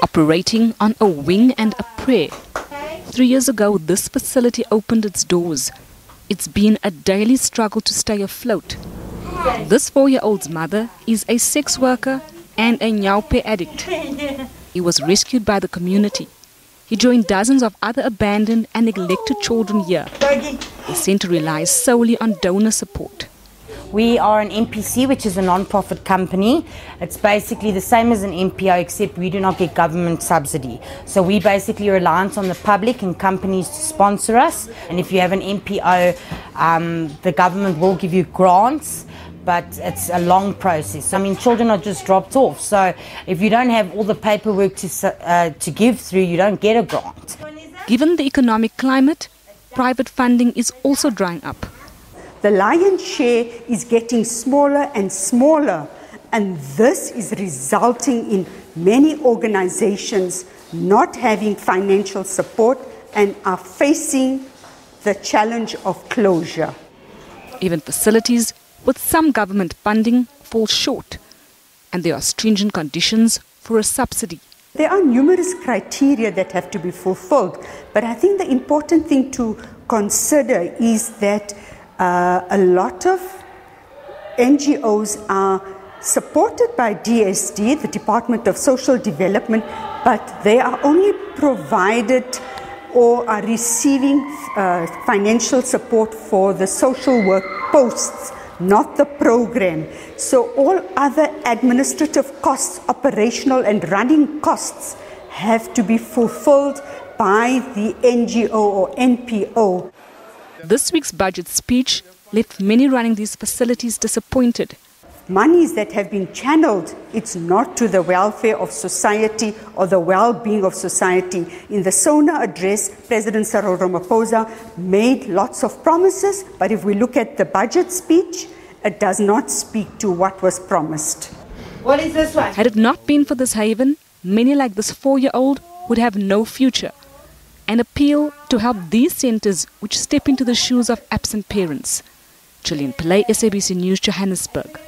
Operating on a wing and a prayer, 3 years ago this facility opened its doors. It's been a daily struggle to stay afloat. This 4-year-old's mother is a sex worker and a nyaupe addict. He was rescued by the community. He joined dozens of other abandoned and neglected children here. The centre relies solely on donor support. We are an NPC, which is a non-profit company. It's basically the same as an NPO, except we do not get government subsidy. So we basically reliant on the public and companies to sponsor us. And if you have an NPO, the government will give you grants, but it's a long process. I mean, children are just dropped off. So if you don't have all the paperwork to give through, you don't get a grant. Given the economic climate, private funding is also drying up. The lion's share is getting smaller and smaller, and this is resulting in many organizations not having financial support and are facing the challenge of closure. Even facilities with some government funding fall short, and there are stringent conditions for a subsidy. There are numerous criteria that have to be fulfilled, but I think the important thing to consider is that a lot of NGOs are supported by DSD, the Department of Social Development, but they are only provided or are receiving financial support for the social work posts, not the program. So all other administrative costs, operational and running costs have to be fulfilled by the NGO or NPO. This week's budget speech left many running these facilities disappointed. Monies that have been channeled, it's not to the welfare of society or the well-being of society. In the SONA address, President Cyril Ramaphosa made lots of promises, but if we look at the budget speech, it does not speak to what was promised. What is this one? Had it not been for this haven, many like this 4-year-old would have no future. An appeal to help these centres which step into the shoes of absent parents. Gillian Pillay, SABC News, Johannesburg.